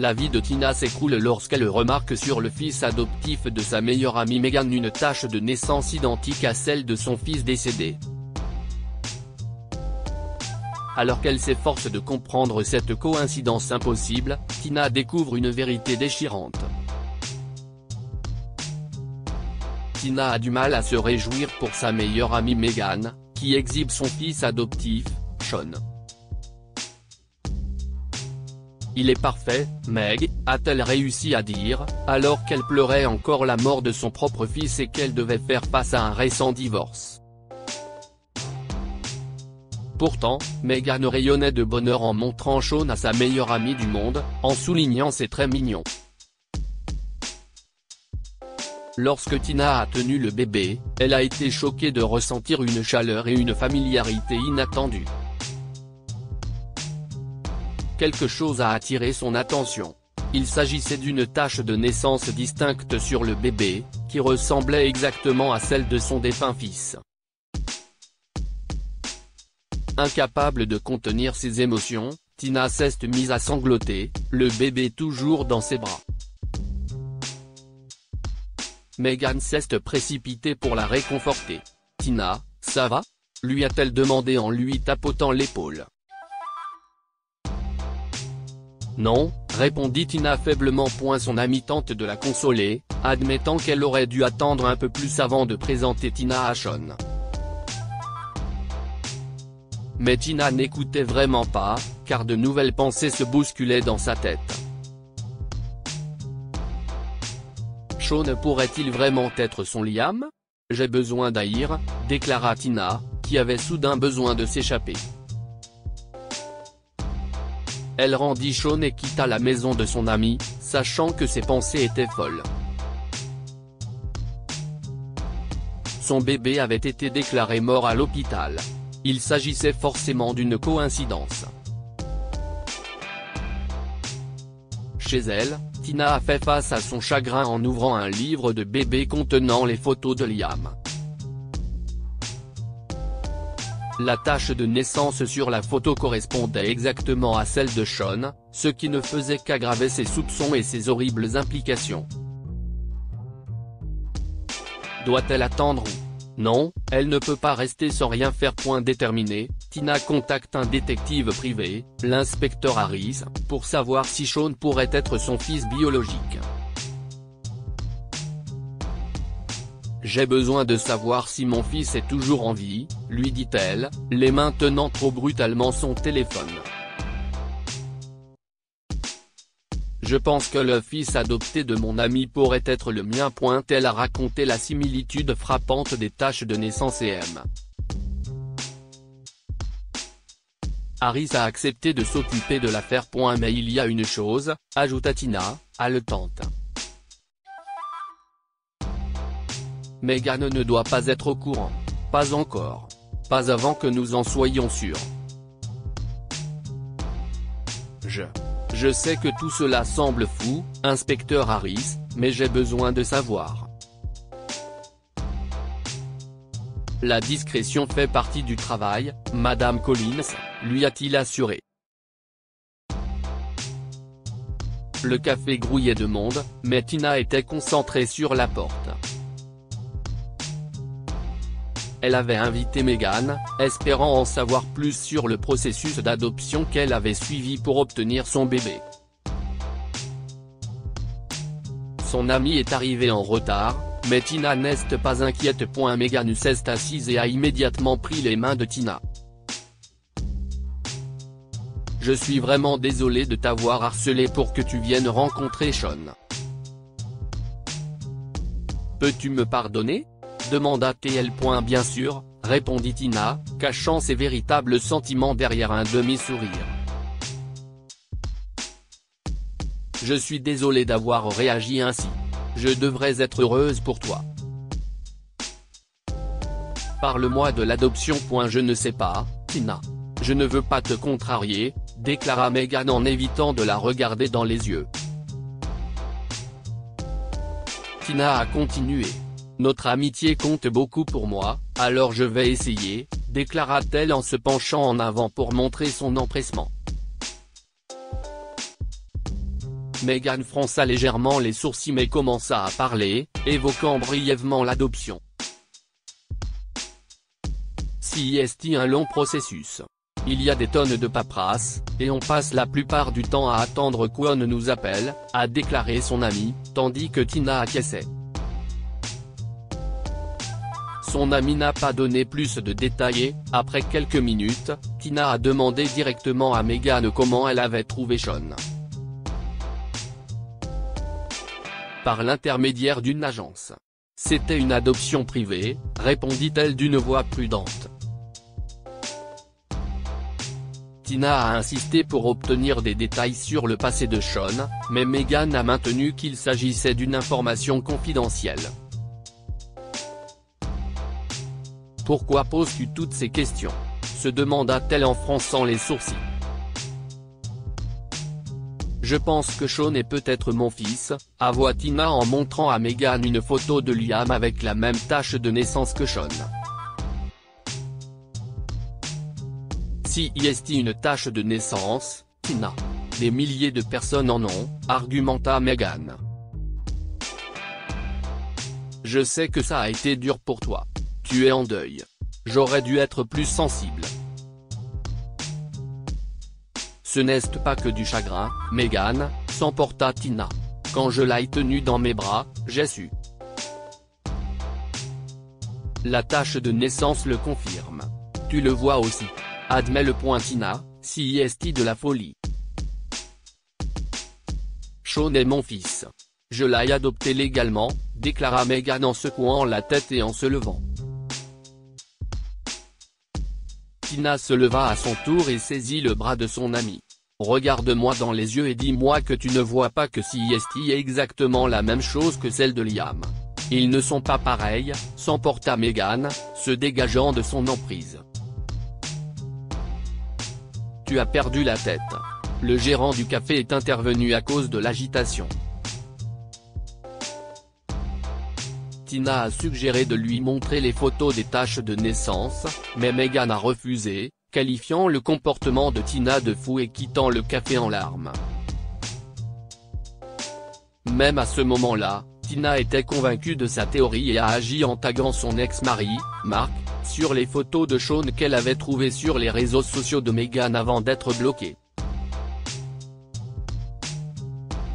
La vie de Tina s'écroule lorsqu'elle remarque sur le fils adoptif de sa meilleure amie Meghan une tache de naissance identique à celle de son fils décédé. Alors qu'elle s'efforce de comprendre cette coïncidence impossible, Tina découvre une vérité déchirante. Tina a du mal à se réjouir pour sa meilleure amie Meghan, qui exhibe son fils adoptif, Sean. Il est parfait, Meg, a-t-elle réussi à dire, alors qu'elle pleurait encore la mort de son propre fils et qu'elle devait faire face à un récent divorce. Pourtant, Meghan rayonnait de bonheur en montrant Sean à sa meilleure amie du monde, en soulignant ses traits mignons. Lorsque Tina a tenu le bébé, elle a été choquée de ressentir une chaleur et une familiarité inattendues. Quelque chose a attiré son attention. Il s'agissait d'une tache de naissance distincte sur le bébé, qui ressemblait exactement à celle de son défunt fils. Incapable de contenir ses émotions, Tina s'est mise à sangloter, le bébé toujours dans ses bras. Meghan s'est précipitée pour la réconforter. « Tina, ça va ?» lui a-t-elle demandé en lui tapotant l'épaule. « Non », répondit Tina faiblement. Son amie tente de la consoler, admettant qu'elle aurait dû attendre un peu plus avant de présenter Tina à Sean. Mais Tina n'écoutait vraiment pas, car de nouvelles pensées se bousculaient dans sa tête. Sean pourrait-il vraiment être son Liam ? J'ai besoin d'haïr, déclara Tina, qui avait soudain besoin de s'échapper. Elle rendit Sean et quitta la maison de son ami, sachant que ses pensées étaient folles. Son bébé avait été déclaré mort à l'hôpital. Il s'agissait forcément d'une coïncidence. Chez elle, Tina a fait face à son chagrin en ouvrant un livre de bébé contenant les photos de Liam. La tache de naissance sur la photo correspondait exactement à celle de Sean, ce qui ne faisait qu'aggraver ses soupçons et ses horribles implications. Doit-elle attendre ou non, elle ne peut pas rester sans rien faire. Déterminée, Tina contacte un détective privé, l'inspecteur Harris, pour savoir si Sean pourrait être son fils biologique. « J'ai besoin de savoir si mon fils est toujours en vie », lui dit-elle, les mains tenant trop brutalement son téléphone. « Je pense que le fils adopté de mon ami pourrait être le mien. » Elle a raconté la similitude frappante des taches de naissance et M. Harris a accepté de s'occuper de l'affaire. Mais il y a une chose, ajouta Tina, haletante. Meghan ne doit pas être au courant. Pas encore. Pas avant que nous en soyons sûrs. Je sais que tout cela semble fou, inspecteur Harris, mais j'ai besoin de savoir. La discrétion fait partie du travail, Madame Collins, lui a-t-il assuré. Le café grouillait de monde, mais Tina était concentrée sur la porte. Elle avait invité Meghan, espérant en savoir plus sur le processus d'adoption qu'elle avait suivi pour obtenir son bébé. Son amie est arrivée en retard, mais Tina n'est pas inquiète. Meghan s'est assise et a immédiatement pris les mains de Tina. « Je suis vraiment désolée de t'avoir harcelé pour que tu viennes rencontrer Sean. Peux-tu me pardonner ?» demanda-t-elle. « Bien sûr », répondit Tina, cachant ses véritables sentiments derrière un demi-sourire. « Je suis désolée d'avoir réagi ainsi. Je devrais être heureuse pour toi. Parle-moi de l'adoption. Je ne sais pas, Tina. Je ne veux pas te contrarier », déclara Meghan en évitant de la regarder dans les yeux. Tina a continué. « Notre amitié compte beaucoup pour moi, alors je vais essayer », déclara-t-elle en se penchant en avant pour montrer son empressement. Meghan fronça légèrement les sourcils mais commença à parler, évoquant brièvement l'adoption. C'est un long processus. Il y a des tonnes de paperasse, et on passe la plupart du temps à attendre qu'on nous appelle, a déclaré son ami, tandis que Tina acquiesçait. Son ami n'a pas donné plus de détails et, après quelques minutes, Tina a demandé directement à Meghan comment elle avait trouvé Sean. Par l'intermédiaire d'une agence. C'était une adoption privée, répondit-elle d'une voix prudente. Tina a insisté pour obtenir des détails sur le passé de Sean, mais Meghan a maintenu qu'il s'agissait d'une information confidentielle. Pourquoi poses-tu toutes ces questions ? Se demanda-t-elle en fronçant les sourcils. Je pense que Sean est peut-être mon fils, avoua Tina en montrant à Meghan une photo de Liam avec la même tache de naissance que Sean. Si est une tache de naissance, Tina. Des milliers de personnes en ont, argumenta Meghan. Je sais que ça a été dur pour toi. Tu es en deuil. J'aurais dû être plus sensible. Ce n'est pas que du chagrin, Meghan, s'emporta Tina. Quand je l'ai tenu dans mes bras, j'ai su. La tache de naissance le confirme. Tu le vois aussi. Admet le point Tina, si est de la folie. Sean est mon fils. Je l'ai adopté légalement, déclara Meghan en secouant la tête et en se levant. Tina se leva à son tour et saisit le bras de son ami. Regarde-moi dans les yeux et dis-moi que tu ne vois pas que est exactement la même chose que celle de Liam. Ils ne sont pas pareils, s'emporta Meghan, se dégageant de son emprise. Tu as perdu la tête. Le gérant du café est intervenu à cause de l'agitation. Tina a suggéré de lui montrer les photos des taches de naissance, mais Meghan a refusé, qualifiant le comportement de Tina de fou et quittant le café en larmes. Même à ce moment-là, Tina était convaincue de sa théorie et a agi en taguant son ex-mari, Mark, sur les photos de Sean qu'elle avait trouvées sur les réseaux sociaux de Meghan avant d'être bloquée.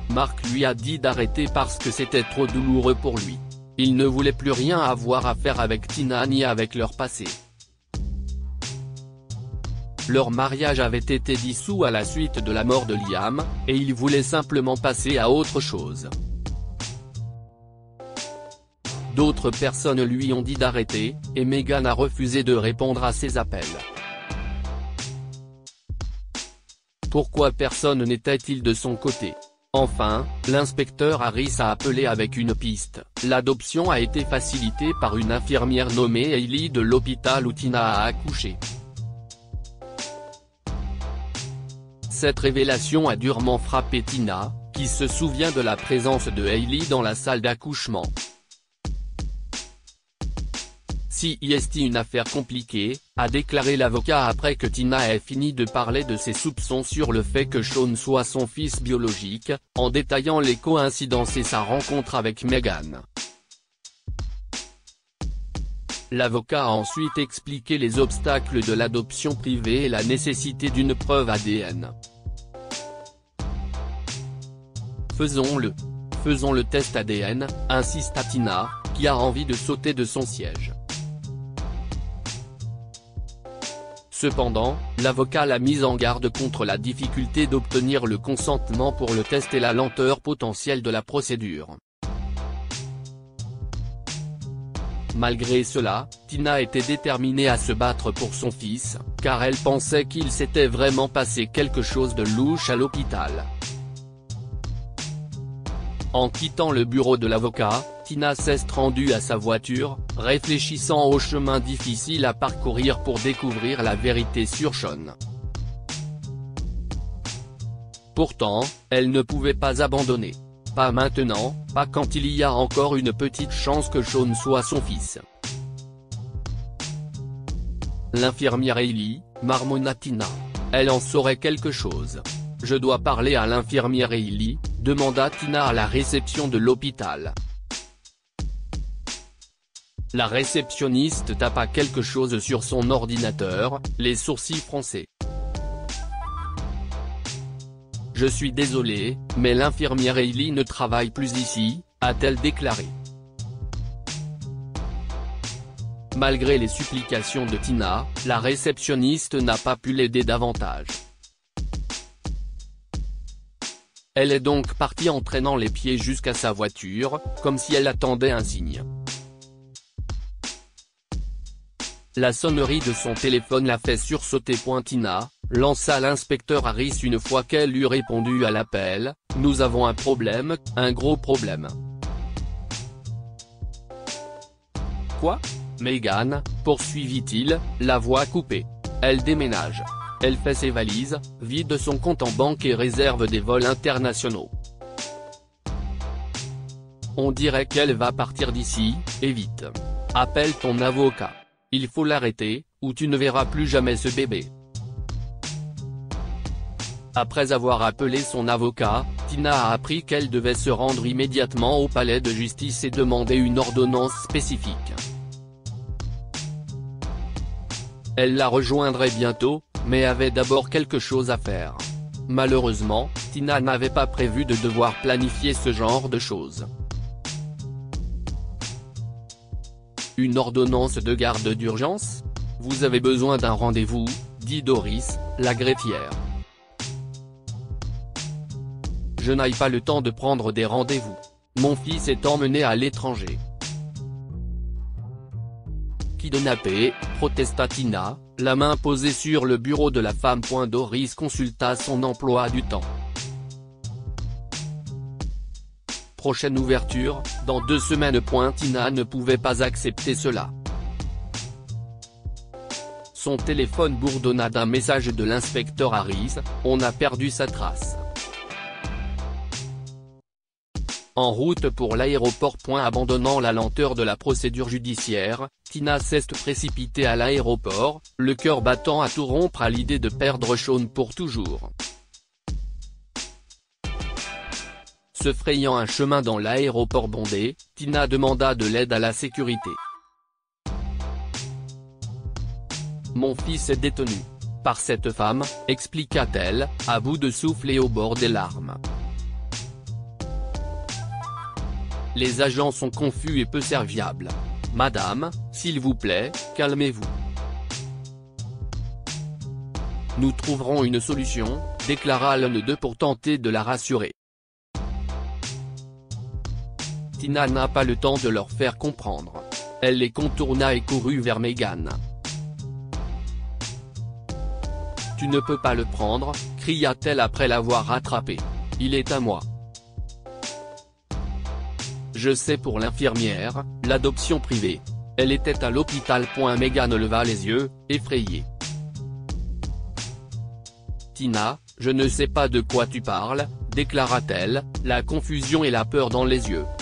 Mark lui a dit d'arrêter parce que c'était trop douloureux pour lui. Il ne voulait plus rien avoir à faire avec Tina ni avec leur passé. Leur mariage avait été dissous à la suite de la mort de Liam, et il voulait simplement passer à autre chose. D'autres personnes lui ont dit d'arrêter, et Meghan a refusé de répondre à ses appels. Pourquoi personne n'était-il de son côté ? Enfin, l'inspecteur Harris a appelé avec une piste. L'adoption a été facilitée par une infirmière nommée Hailey de l'hôpital où Tina a accouché. Cette révélation a durement frappé Tina, qui se souvient de la présence de Hailey dans la salle d'accouchement. Si est une affaire compliquée, a déclaré l'avocat après que Tina ait fini de parler de ses soupçons sur le fait que Sean soit son fils biologique, en détaillant les coïncidences et sa rencontre avec Meghan. L'avocat a ensuite expliqué les obstacles de l'adoption privée et la nécessité d'une preuve ADN. Faisons le test ADN, insista Tina, qui a envie de sauter de son siège. Cependant, l'avocat l'a mise en garde contre la difficulté d'obtenir le consentement pour le test et la lenteur potentielle de la procédure. Malgré cela, Tina était déterminée à se battre pour son fils, car elle pensait qu'il s'était vraiment passé quelque chose de louche à l'hôpital. En quittant le bureau de l'avocat, Tina s'est rendue à sa voiture, réfléchissant au chemin difficile à parcourir pour découvrir la vérité sur Sean. Pourtant, elle ne pouvait pas abandonner. Pas maintenant, pas quand il y a encore une petite chance que Sean soit son fils. L'infirmière Hailey, marmonna Tina. Elle en saurait quelque chose. Je dois parler à l'infirmière Hailey, demanda Tina à la réception de l'hôpital. La réceptionniste tapa quelque chose sur son ordinateur, les sourcils froncés. « Je suis désolée, mais l'infirmière Hailey ne travaille plus ici », a-t-elle déclaré. Malgré les supplications de Tina, la réceptionniste n'a pas pu l'aider davantage. Elle est donc partie en traînant les pieds jusqu'à sa voiture, comme si elle attendait un signe. La sonnerie de son téléphone l'a fait sursauter. Tina lança l'inspecteur Harris une fois qu'elle eut répondu à l'appel, « Nous avons un problème, un gros problème. » « Quoi ? Megan ?» poursuivit-il, la voix coupée. Elle déménage. Elle fait ses valises, vide son compte en banque et réserve des vols internationaux. On dirait qu'elle va partir d'ici, et vite. Appelle ton avocat. Il faut l'arrêter, ou tu ne verras plus jamais ce bébé. Après avoir appelé son avocat, Tina a appris qu'elle devait se rendre immédiatement au palais de justice et demander une ordonnance spécifique. Elle la rejoindrait bientôt, mais avait d'abord quelque chose à faire. Malheureusement, Tina n'avait pas prévu de devoir planifier ce genre de choses. Une ordonnance de garde d'urgence ? Vous avez besoin d'un rendez-vous, dit Doris, la greffière. Je n'ai pas le temps de prendre des rendez-vous. Mon fils est emmené à l'étranger. Kidnappé, protesta Tina, la main posée sur le bureau de la femme. Doris consulta son emploi du temps. Prochaine ouverture, dans 2 semaines. Tina ne pouvait pas accepter cela. Son téléphone bourdonna d'un message de l'inspecteur Harris, « On a perdu sa trace. » En route pour l'aéroport. Abandonnant la lenteur de la procédure judiciaire, Tina s'est précipitée à l'aéroport, le cœur battant à tout rompre à l'idée de perdre Sean pour toujours. Se frayant un chemin dans l'aéroport bondé, Tina demanda de l'aide à la sécurité. « Mon fils est détenu par cette femme », expliqua-t-elle, à bout de souffle et au bord des larmes. Les agents sont confus et peu serviables. « Madame, s'il vous plaît, calmez-vous. Nous trouverons une solution », déclara l'un d'eux pour tenter de la rassurer. Tina n'a pas le temps de leur faire comprendre. Elle les contourna et courut vers Megan. « Tu ne peux pas le prendre », cria-t-elle après l'avoir rattrapé. « Il est à moi. Je sais pour l'infirmière, l'adoption privée. Elle était à l'hôpital. » Megan leva les yeux, effrayée. « Tina, je ne sais pas de quoi tu parles », déclara-t-elle, la confusion et la peur dans les yeux. «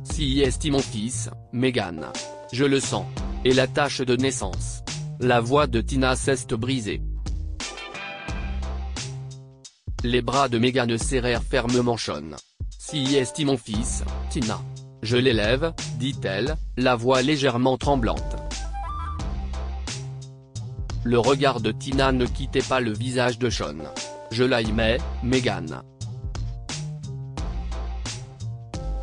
Si est mon fils, Megan. Je le sens. Et la tache de naissance. » La voix de Tina s'est brisée. Les bras de Megan serrèrent fermement Sean. « Si est mon fils, Tina. Je l'élève, » dit-elle, la voix légèrement tremblante. Le regard de Tina ne quittait pas le visage de Sean. « Je l'aimais, Megan.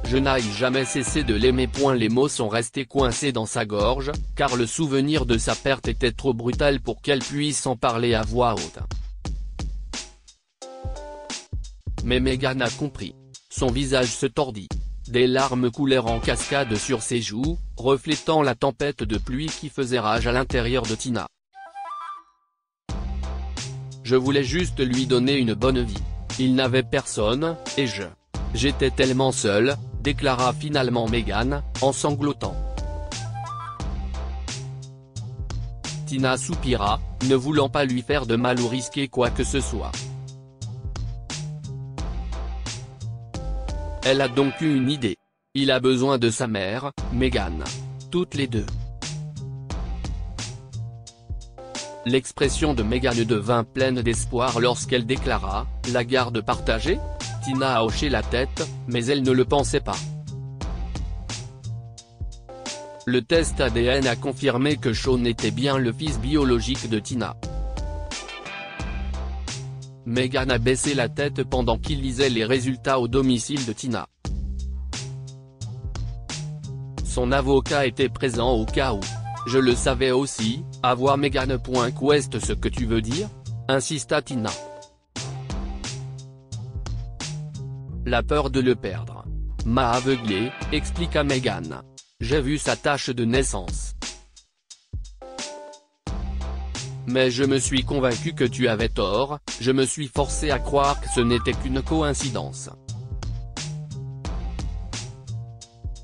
Je n'ai jamais cessé de l'aimer. » Les mots sont restés coincés dans sa gorge, car le souvenir de sa perte était trop brutal pour qu'elle puisse en parler à voix haute. Mais Megan a compris. Son visage se tordit. Des larmes coulèrent en cascade sur ses joues, reflétant la tempête de pluie qui faisait rage à l'intérieur de Tina. « Je voulais juste lui donner une bonne vie. Il n'avait personne, et j'étais tellement seule », déclara finalement Megan, en sanglotant. Tina soupira, ne voulant pas lui faire de mal ou risquer quoi que ce soit. Elle a donc eu une idée. Il a besoin de sa mère, Megan. Toutes les deux. L'expression de Meghan devint pleine d'espoir lorsqu'elle déclara « La garde partagée ?» Tina a hoché la tête, mais elle ne le pensait pas. Le test ADN a confirmé que Sean était bien le fils biologique de Tina. Meghan a baissé la tête pendant qu'il lisait les résultats au domicile de Tina. Son avocat était présent au cas où. « Je le savais aussi, à voir Meghan. Qu'est ce que tu veux dire ?» insista Tina. La peur de le perdre m'a aveuglé, expliqua Meghan. J'ai vu sa tache de naissance. Mais je me suis convaincu que tu avais tort, je me suis forcé à croire que ce n'était qu'une coïncidence.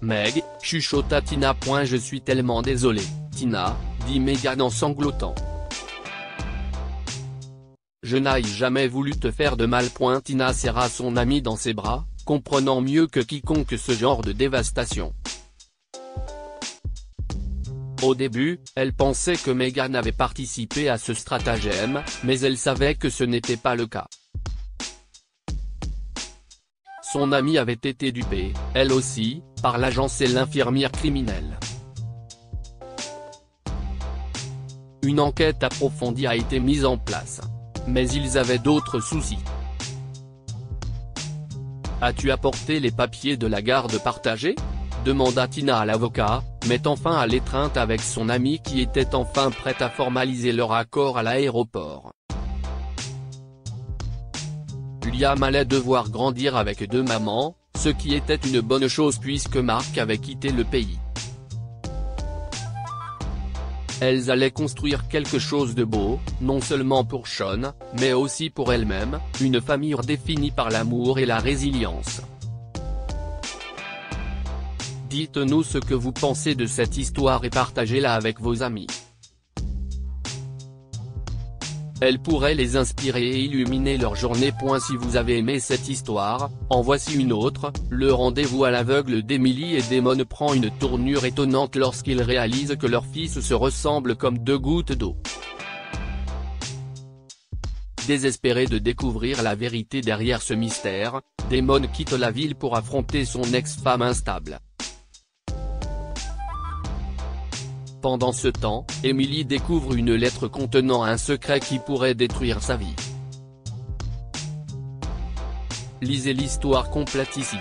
Meg, chuchota Tina. Je suis tellement désolé, Tina, dit Meghan en sanglotant. Je n'ai jamais voulu te faire de mal. Tina serra son amie dans ses bras, comprenant mieux que quiconque ce genre de dévastation. Au début, elle pensait que Meghan avait participé à ce stratagème, mais elle savait que ce n'était pas le cas. Son amie avait été dupée, elle aussi, par l'agence et l'infirmière criminelle. Une enquête approfondie a été mise en place. Mais ils avaient d'autres soucis. « As-tu apporté les papiers de la garde partagée ?» demanda Tina à l'avocat, mettant fin à l'étreinte avec son amie qui était enfin prête à formaliser leur accord à l'aéroport. Liam allait devoir grandir avec deux mamans, ce qui était une bonne chose puisque Mark avait quitté le pays. Elles allaient construire quelque chose de beau, non seulement pour Sean, mais aussi pour elles-mêmes, une famille définie par l'amour et la résilience. Dites-nous ce que vous pensez de cette histoire et partagez-la avec vos amis. Elle pourrait les inspirer et illuminer leur journée. Si vous avez aimé cette histoire, en voici une autre. Le rendez-vous à l'aveugle d'Emily et Damon prend une tournure étonnante lorsqu'ils réalisent que leur fils se ressemble comme deux gouttes d'eau. Désespéré de découvrir la vérité derrière ce mystère, Damon quitte la ville pour affronter son ex-femme instable. Pendant ce temps, Emily découvre une lettre contenant un secret qui pourrait détruire sa vie. Lisez l'histoire complète ici.